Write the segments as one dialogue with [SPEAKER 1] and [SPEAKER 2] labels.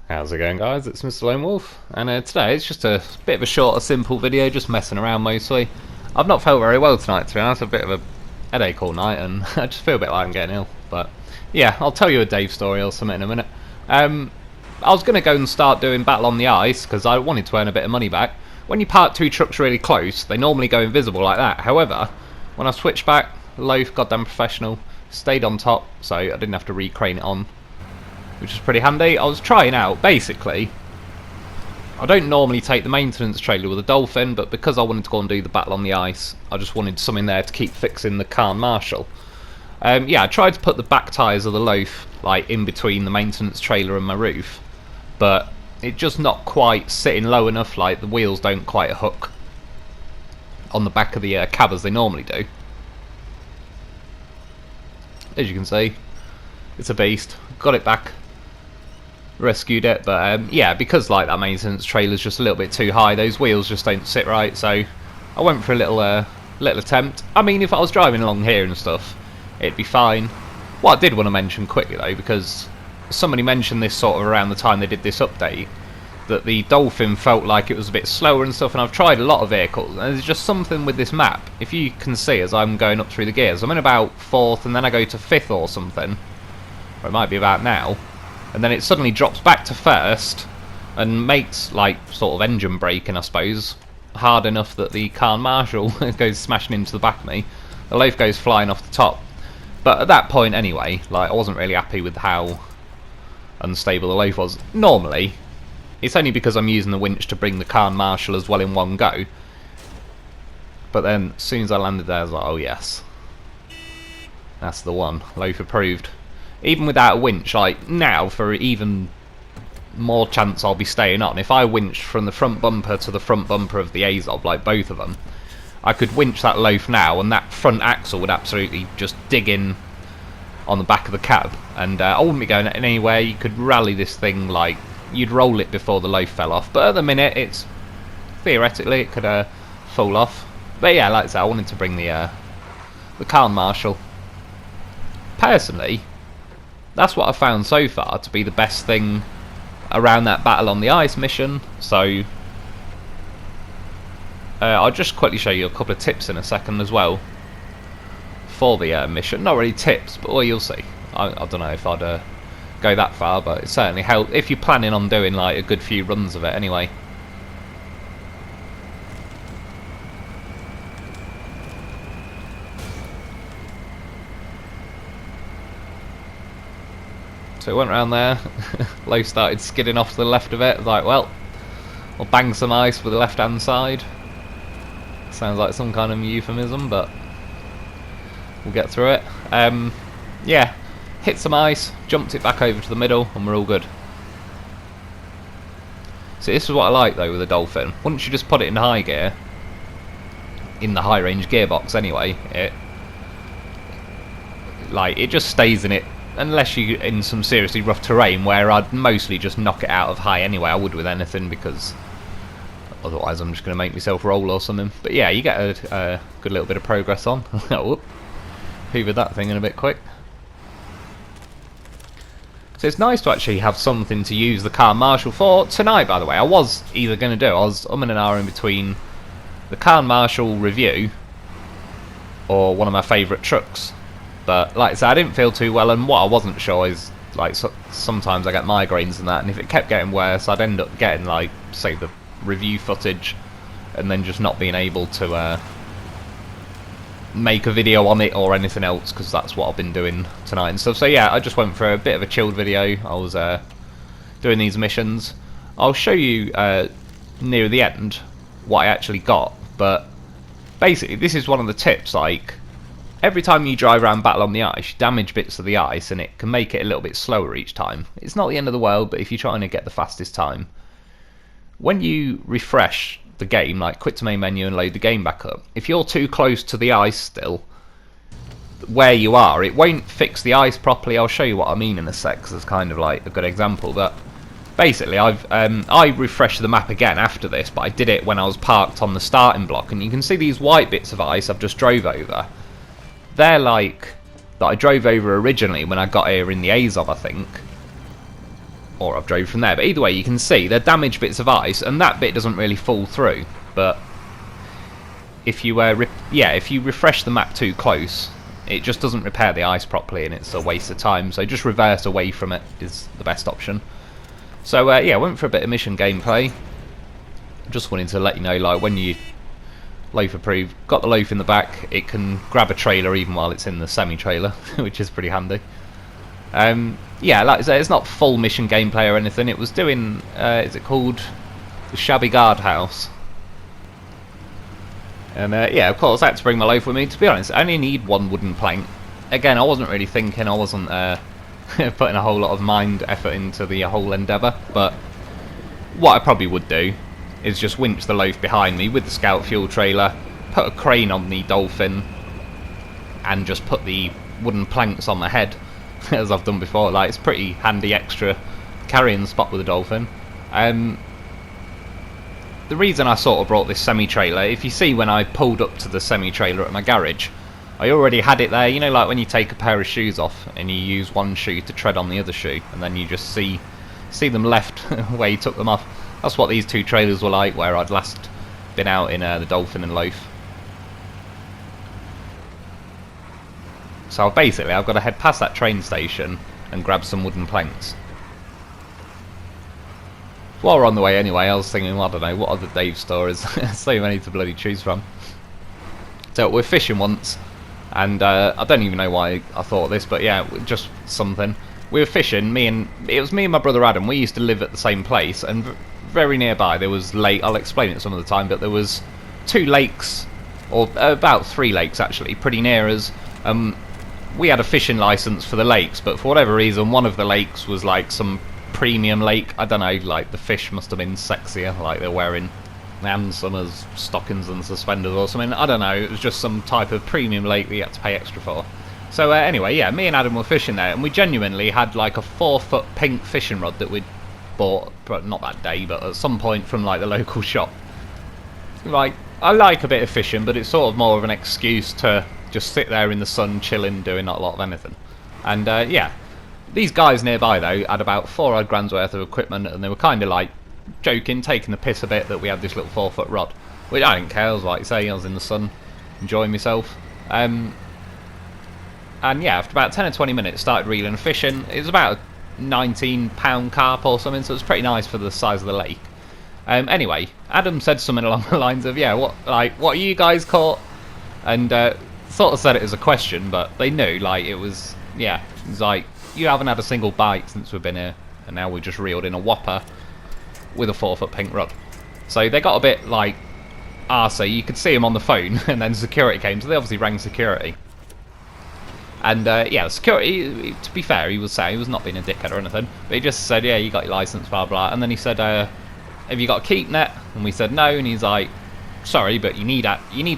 [SPEAKER 1] How's it going, guys? It's Mr. Lone Wolf, and today it's just a bit of a short, simple video, just messing around mostly. I've not felt very well tonight, to be honest. A bit of a headache all night, and I just feel a bit like I'm getting ill. But yeah, I'll tell you a Dave story or something in a minute. I was going to go and start doing Battle on the Ice because I wanted to earn a bit of money back. When you park two trucks really close, they normally go invisible like that. However, when I switched back, Loaf, goddamn professional, stayed on top, so I didn't have to recrane it on, which is pretty handy. I was trying out, basically, I don't normally take the maintenance trailer with a Dolphin, but because I wanted to go and do the Battle on the Ice, I just wanted something there to keep fixing the car and Marshall. Yeah, I tried to put the back tyres of the Loaf like in between the maintenance trailer and my roof, but it's just not quite sitting low enough. Like the wheels don't quite hook on the back of the cab as they normally do. As you can see, it's a beast. Got it back, rescued it, but yeah, because like that maintenance trailer's just a little bit too high, those wheels just don't sit right, so I went for a little attempt. I mean, if I was driving along here and stuff, it'd be fine. What I did want to mention quickly though, because somebody mentioned this sort of around the time they did this update, that the Dolphin felt like it was a bit slower and stuff, and I've tried a lot of vehicles, and there's just something with this map. If you can see as I'm going up through the gears, I'm in about 4th and then I go to 5th or something, or it might be about now, and then it suddenly drops back to 1st and makes like sort of engine braking, I suppose, hard enough that the car and Marshall goes smashing into the back of me. The Loaf goes flying off the top. But at that point anyway, like I wasn't really happy with how unstable the Loaf was. Normally, it's only because I'm using the winch to bring the car and Marshall as well in one go. But then as soon as I landed there, I was like, oh yes, that's the one. Loaf approved. Even without a winch, like now, for even more chance I'll be staying on, if I winched from the front bumper to the front bumper of the Azov, like both of them, I could winch that Loaf now and that front axle would absolutely just dig in on the back of the cab, and I wouldn't be going anywhere. You could rally this thing, like you'd roll it before the Loaf fell off, but at the minute it's theoretically it could fall off. But yeah, like I said, I wanted to bring the car and Marshall. Personally, that's what I found so far to be the best thing around that Battle on the Ice mission. So I'll just quickly show you a couple of tips in a second as well for the mission. Not really tips, but well, you'll see. I don't know if I'd go that far, but it certainly helps if you're planning on doing like a good few runs of it anyway. So it went around there. Loaf started skidding off to the left of it. I was like, well, I'll bang some ice with the left hand side. Sounds like some kind of euphemism, but we'll get through it. Yeah, hit some ice, jumped it back over to the middle, and we're all good. So this is what I like though with the Dolphin. Once you just put it in high gear, in the high range gearbox anyway, it just stays in it. Unless you're in some seriously rough terrain where I'd mostly just knock it out of high anyway. I would with anything, because otherwise I'm just going to make myself roll or something. But yeah, you get a good little bit of progress on. Whoop. Hoovered that thing in a bit quick. So it's nice to actually have something to use the car Marshall for. Tonight, by the way, I was either going to do, I was an hour in between the car Marshall review or one of my favourite trucks. But like I said, I didn't feel too well, and what I wasn't sure is, like, sometimes I get migraines and that, and if it kept getting worse, I'd end up getting, like, say, the review footage, and then just not being able to make a video on it or anything else, because that's what I've been doing tonight and stuff. So yeah, I just went for a bit of a chilled video. I was doing these missions. I'll show you near the end what I actually got, but basically this is one of the tips, like, every time you drive around Battle on the Ice, you damage bits of the ice, and it can make it a little bit slower each time. It's not the end of the world, but if you're trying to get the fastest time, when you refresh the game, like quit to main menu and load the game back up, if you're too close to the ice still, where you are, it won't fix the ice properly. I'll show you what I mean in a sec, because it's kind of like a good example. But basically, I refreshed the map again after this, but I did it when I was parked on the starting block, and you can see these white bits of ice I've just drove over. They're like that I drove over originally when I got here in the Azov, I think. or I've drove from there. But either way, you can see they're damaged bits of ice, and that bit doesn't really fall through. But if you if you refresh the map too close, it just doesn't repair the ice properly, and it's a waste of time. So just reverse away from it is the best option. So yeah, went for a bit of mission gameplay. Just wanted to let you know, like, when you Loaf approved, got the Loaf in the back, it can grab a trailer even while it's in the semi-trailer, which is pretty handy. Yeah, like I say, it's not full mission gameplay or anything. It was doing, is it called the Shabby Guardhouse? And yeah, of course, I had to bring my Loaf with me. To be honest, I only need one wooden plank. Again, I wasn't really thinking, I wasn't putting a whole lot of mind effort into the whole endeavour, but what I probably would do is just winch the Loaf behind me with the scout fuel trailer, put a crane on the Dolphin, and just put the wooden planks on my head, as I've done before. Like, it's pretty handy extra carrying spot with the Dolphin. The reason I sort of brought this semi-trailer, if you see when I pulled up to the semi-trailer at my garage, I already had it there. You know, like when you take a pair of shoes off and you use one shoe to tread on the other shoe, and then you just see them left where you took them off. That's what these two trailers were like where I'd last been out in the Dolphin and Loaf. So basically I've got to head past that train station and grab some wooden planks. While we're on the way anyway, I was thinking, well, I don't know, what other Dave stories? So many to bloody choose from. So we're fishing once, and I don't even know why I thought of this, but yeah, just something. We were fishing, it was me and my brother Adam. We used to live at the same place, and very nearby there was lake. I'll explain it some of the time, but there was 2 lakes, or about 3 lakes actually, pretty near us. We had a fishing license for the lakes, but for whatever reason, one of the lakes was like some premium lake. I don't know, like the fish must have been sexier, like they're wearing Ann Summers stockings and suspenders or something. I don't know, it was just some type of premium lake that you had to pay extra for. So anyway, yeah, me and Adam were fishing there, and we genuinely had like a 4-foot pink fishing rod that we'd bought, but not that day, but at some point from like the local shop. Like, I like a bit of fishing, but it's sort of more of an excuse to just sit there in the sun chilling, doing not a lot of anything. And yeah, these guys nearby though had about 4 odd grand's worth of equipment, and they were kind of like joking, taking the piss a bit that we had this little 4-foot rod, which I didn't care. I was like, say, I was in the sun enjoying myself. And yeah, after about 10 or 20 minutes started reeling and fishing. It was about a 19-pound carp or something, so it was pretty nice for the size of the lake. Anyway, Adam said something along the lines of, yeah, what you guys caught? And sort of said it as a question, but they knew, like, it was like, you haven't had a single bite since we've been here, and now we just reeled in a whopper with a 4-foot pink rod. So they got a bit like arsey. You could see him on the phone, and then security came, so they obviously rang security. And yeah, security, to be fair, he was saying, he was not being a dickhead or anything, but he just said, yeah, you got your license, blah blah. And then he said, have you got a keep net? And we said no, and he's like, sorry, but you need to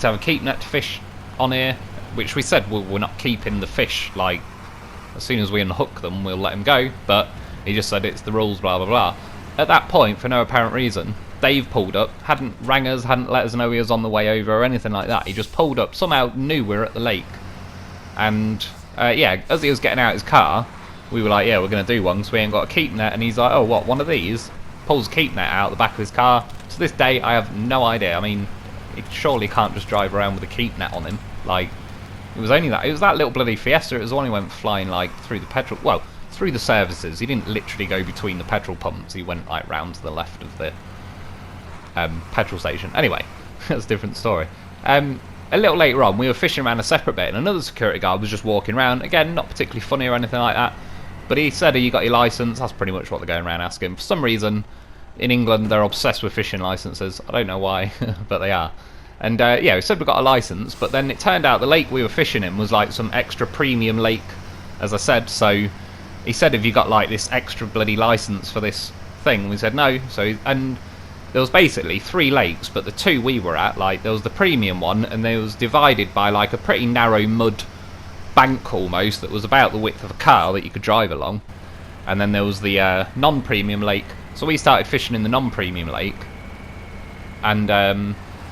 [SPEAKER 1] have a keep net to fish on here. Which we said, well, we're not keeping the fish, like, as soon as we unhook them, we'll let them go. But he just said it's the rules, blah blah blah. At that point, for no apparent reason, Dave pulled up, hadn't rang us, hadn't let us know he was on the way over or anything like that. He just pulled up, somehow knew we were at the lake. And yeah, as he was getting out his car, we were like, yeah, we're going to do one, because we ain't got a keep net. And he's like, oh, what, one of these? Pulls keep net out the back of his car. To this day, I have no idea. I mean, he surely can't just drive around with a keep net on him. Like, it was that little bloody Fiesta. It was the one he went flying, like, through the petrol, well, through the services. He didn't literally go between the petrol pumps. He went, like, round to the left of the petrol station. Anyway, that's a different story. A little later on, we were fishing around a separate bit, and another security guard was just walking around. Again, not particularly funny or anything like that, but he said, have you got your licence? That's pretty much what they're going around asking. For some reason, in England, they're obsessed with fishing licences. I don't know why, but they are. And yeah, we said we got a licence, but then it turned out the lake we were fishing in was like some extra premium lake, as I said. So he said, have you got like this extra bloody licence for this thing? We said no. And there was basically 3 lakes, but the 2 we were at, like, there was the premium one, and there was divided by like a pretty narrow mud bank almost that was about the width of a car that you could drive along. And then there was the non-premium lake. So we started fishing in the non-premium lake, and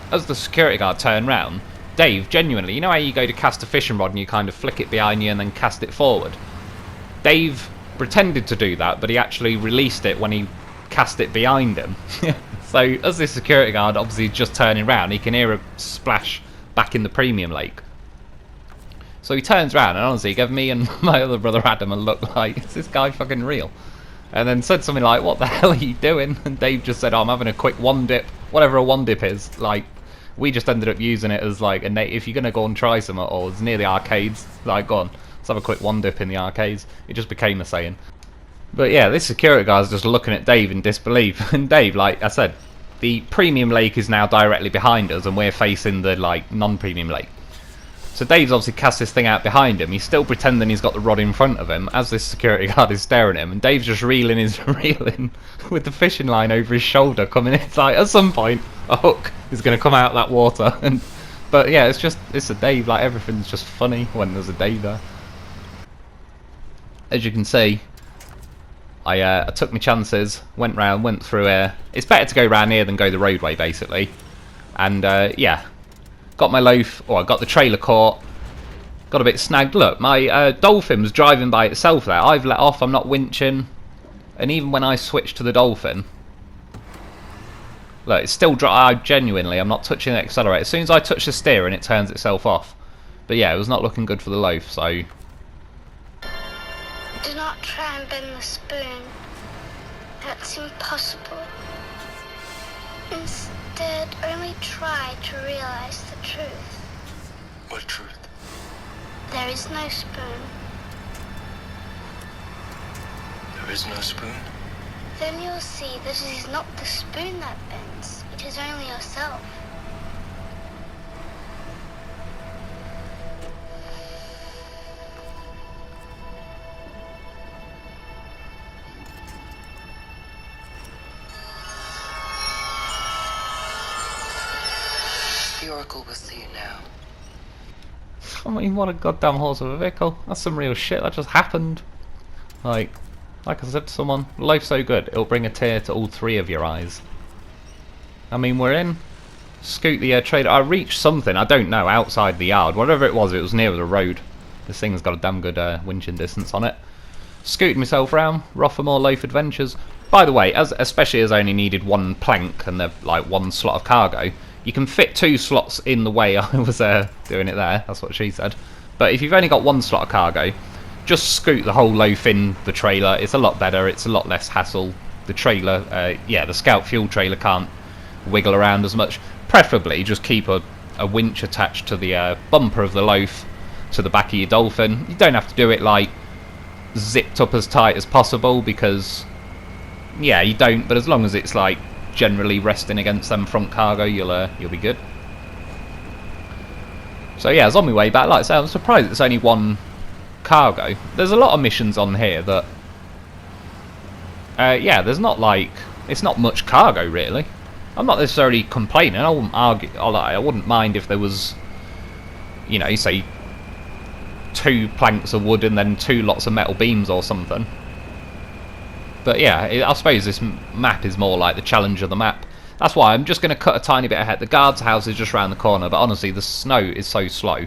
[SPEAKER 1] as the security guard turned round, Dave, genuinely, you know how you go to cast a fishing rod and you kind of flick it behind you and then cast it forward? Dave pretended to do that, but he actually released it when he cast it behind him. So as this security guard obviously just turning around, he can hear a splash back in the premium lake. So he turns around and honestly gave me and my other brother Adam a look like, is this guy fucking real? And then said something like, what the hell are you doing? And Dave just said, oh, I'm having a quick one dip, whatever a one dip is. Like, we just ended up using it as like, if you're going to go and try some or it's near the arcades, like, go on, let's have a quick one dip in the arcades. It just became a saying. But yeah, this security guard's just looking at Dave in disbelief. And Dave, like I said, the premium lake is now directly behind us and we're facing the like non-premium lake. So Dave's obviously cast this thing out behind him. He's still pretending he's got the rod in front of him as this security guard is staring at him. And Dave's just reeling with the fishing line over his shoulder coming in. It's like, at some point, a hook is going to come out of that water. But yeah, it's a Dave. Like, everything's just funny when there's a Dave there. As you can see, I took my chances, went through here. It's better to go round here than go the roadway, basically. And yeah, got my loaf, or I got the trailer caught, got a bit snagged. Look, my dolphin was driving by itself there. I've let off, I'm not winching. And even when I switched to the dolphin, look, it's still genuinely, I'm not touching the accelerator. As soon as I touch the steering, it turns itself off. But yeah, it was not looking good for the loaf, so...
[SPEAKER 2] Do not try and bend the spoon. That's impossible. Instead, only try to realize the truth.
[SPEAKER 3] What truth?
[SPEAKER 2] There is no spoon.
[SPEAKER 3] There is no spoon?
[SPEAKER 2] Then you'll see that it is not the spoon that bends. It is only yourself.
[SPEAKER 3] The Oracle with you now.
[SPEAKER 1] I mean, what a goddamn horse of a vehicle. That's some real shit that just happened. Like I said to someone, life's so good, it'll bring a tear to all three of your eyes. I mean, we're in. Scoot the trailer. I reached something, I don't know, outside the yard. Whatever it was near the road. This thing's got a damn good winching distance on it. Scooted myself round, off for more Loaf adventures. By the way, especially as I only needed one plank and like one slot of cargo, you can fit 2 slots in the way I was doing it there. That's what she said. But if you've only got 1 slot of cargo, just scoot the whole loaf in the trailer. It's a lot better. It's a lot less hassle. The trailer, yeah, the Scout fuel trailer can't wiggle around as much. Preferably, just keep a winch attached to the bumper of the loaf to the back of your dolphin. You don't have to do it like zipped up as tight as possible because, yeah, you don't. But as long as it's like generally resting against them front cargo, you'll be good. So yeah, I was on my way back. Like I say, I'm surprised it's only 1 cargo. There's a lot of missions on here that yeah, there's not like, it's not much cargo really. I'm not necessarily complaining. I wouldn't argue, I wouldn't mind if there was, you know, say 2 planks of wood and then 2 lots of metal beams or something. But yeah, I suppose this map is more like the challenge of the map. That's why I'm just going to cut a tiny bit ahead. The guard's house is just round the corner, but honestly, the snow is so slow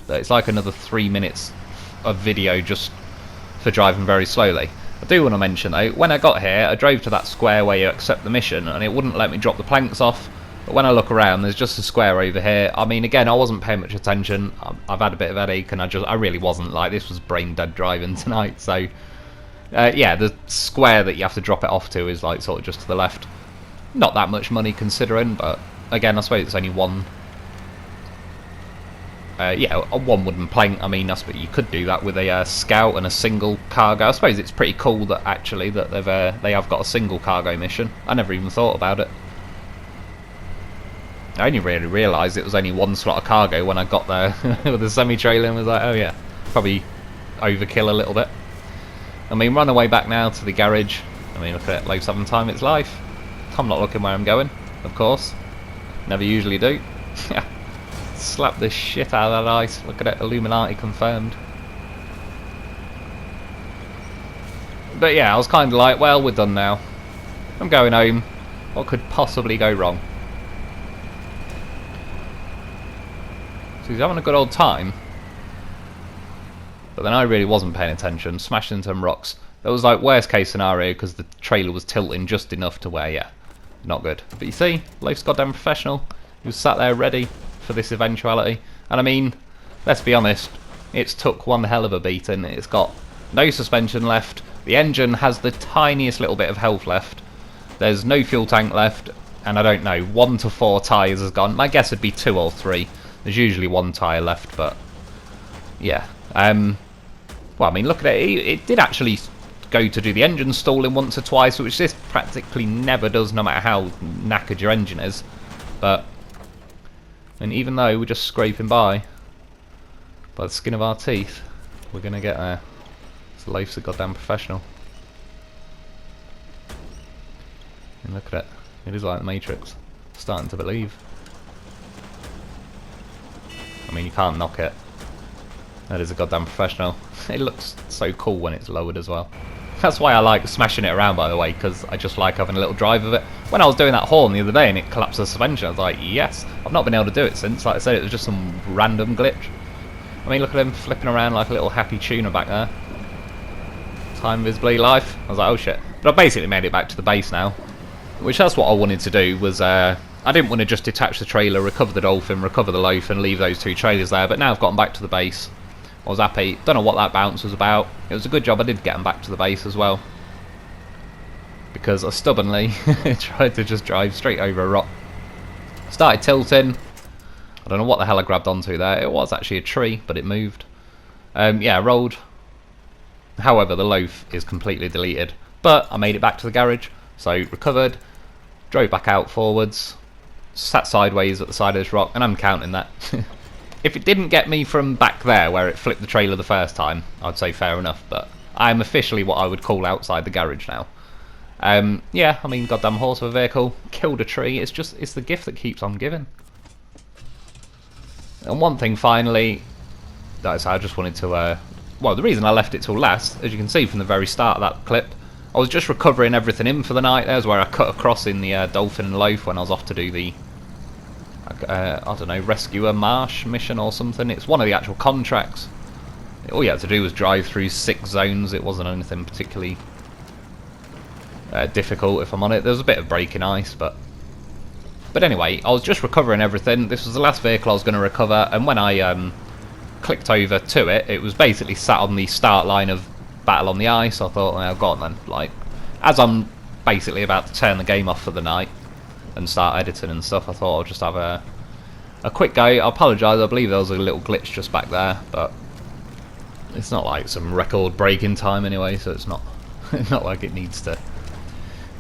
[SPEAKER 1] that it's like another 3 minutes of video just for driving very slowly. I do want to mention though, when I got here, I drove to that square where you accept the mission, and it wouldn't let me drop the planks off. But when I look around, there's just a square over here. I mean, again, I wasn't paying much attention. I've had a bit of a headache, and I really wasn't. Like, this was brain dead driving tonight, so... yeah, the square that you have to drop it off to is like sort of just to the left. Not that much money considering, but again, I suppose it's only 1. Yeah, a 1 wooden plank. I mean, that's what you could do that with a scout and a single cargo. I suppose it's pretty cool that actually that they have got a single cargo mission. I never even thought about it. I only really realised it was only 1 slot of cargo when I got there with the semi-trailer and was like, oh yeah, probably overkill a little bit. I mean, run away back now to the garage. I mean, look at it, Loaf's having time its life. I'm not looking where I'm going, of course. Never usually do. Slap the shit out of that ice. Look at it, Illuminati confirmed. But yeah, I was kind of like, well, we're done now. I'm going home. What could possibly go wrong? So he's having a good old time. But then I really wasn't paying attention, smashed into some rocks. That was like worst case scenario because the trailer was tilting just enough to where, yeah, not good. But you see, Loaf's goddamn professional. He was sat there ready for this eventuality. And I mean, let's be honest, it's took one hell of a beating. It's got no suspension left. The engine has the tiniest little bit of health left. There's no fuel tank left. And I don't know, 1 to 4 tyres has gone. My guess would be 2 or 3. There's usually 1 tyre left, but yeah. Well, I mean, look at it. It did actually go to do the engine stalling once or twice, which this practically never does, no matter how knackered your engine is. But, and even though we're just scraping by the skin of our teeth, we're going to get there. So Loaf's a goddamn professional. And look at it. It is like the Matrix. Starting to believe. I mean, you can't knock it. That is a goddamn professional. It looks so cool when it's lowered as well. That's why I like smashing it around, by the way, because I just like having a little drive of it. When I was doing that horn the other day and it collapsed the suspension, I was like, yes. I've not been able to do it since. Like I said, it was just some random glitch. I mean, look at him flipping around like a little happy tuner back there. Time visibly life. I was like, oh shit. But I basically made it back to the base now. Which that's what I wanted to do, was I didn't want to just detach the trailer, recover the Dolphin, recover the Loaf and leave those 2 trailers there, but now I've gotten back to the base. I was happy. Don't know what that bounce was about. It was a good job I did get them back to the base as well. Because I stubbornly tried to just drive straight over a rock. Started tilting. I don't know what the hell I grabbed onto there. It was actually a tree, but it moved. Yeah, I rolled. However, the Loaf is completely deleted. But I made it back to the garage. So recovered. Drove back out forwards. Sat sideways at the side of this rock. And I'm counting that. If it didn't get me from back there where it flipped the trailer the first time, I'd say fair enough, but I'm officially what I would call outside the garage now. Yeah, I mean, goddamn horse of a vehicle, killed a tree, it's the gift that keeps on giving. And one thing finally, that I just wanted to, well, the reason I left it till last, as you can see from the very start of that clip, I was just recovering everything in for the night. There's where I cut across in the Dolphin and Loaf when I was off to do the I don't know, rescue a marsh mission or something. It's one of the actual contracts. All you had to do was drive through 6 zones. It wasn't anything particularly difficult, if I'm on it. There was a bit of breaking ice, but anyway, I was just recovering everything. This was the last vehicle I was going to recover, and when I clicked over to it, it was basically sat on the start line of Battle on the Ice. I thought, well, go on then. Like, as I'm basically about to turn the game off for the night and start editing and stuff, I thought I'll just have a quick go. I apologise, I believe there was a little glitch just back there, but it's not like some record breaking time anyway, so it's not not like it needs to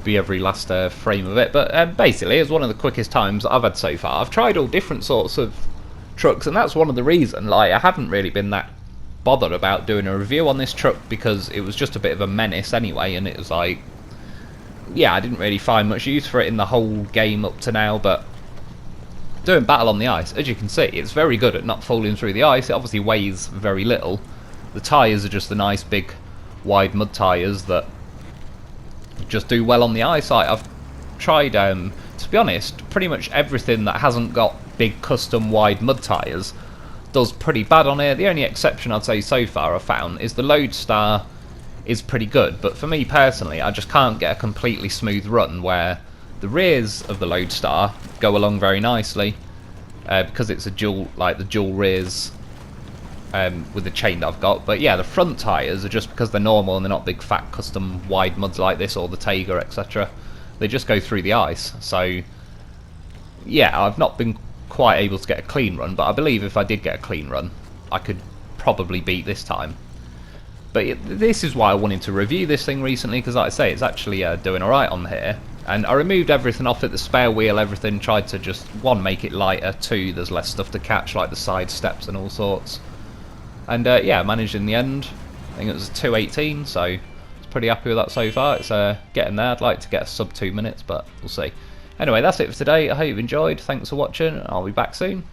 [SPEAKER 1] be every last frame of it. But basically, it's one of the quickest times I've had so far. I've tried all different sorts of trucks, and that's one of the reasons, like, I haven't really been that bothered about doing a review on this truck, because it was just a bit of a menace anyway, and it was like, yeah, I didn't really find much use for it in the whole game up to now. But doing Battle on the Ice, as you can see, it's very good at not falling through the ice. It obviously weighs very little. The tyres are just the nice big wide mud tyres that just do well on the ice. I've tried, to be honest, pretty much everything that hasn't got big custom wide mud tyres does pretty bad on it. The only exception I'd say so far I've found is the Lodestar is pretty good, but for me personally, I just can't get a completely smooth run where the rears of the Lodestar go along very nicely, because it's a dual, like the dual rears with the chain that I've got. But yeah, the front tyres are just, because they're normal and they're not big fat custom wide muds like this or the Taiga, etc., they just go through the ice. So yeah, I've not been quite able to get a clean run, but I believe if I did get a clean run, I could probably beat this time. But this is why I wanted to review this thing recently, because like I say, it's actually doing alright on here. And I removed everything off it, the spare wheel, everything, tried to just, 1, make it lighter, 2, there's less stuff to catch, like the side steps and all sorts. And yeah, I managed in the end. I think it was a 2:18, so I was pretty happy with that so far. It's getting there. I'd like to get a sub 2 minutes, but we'll see. Anyway, that's it for today. I hope you've enjoyed. Thanks for watching. I'll be back soon.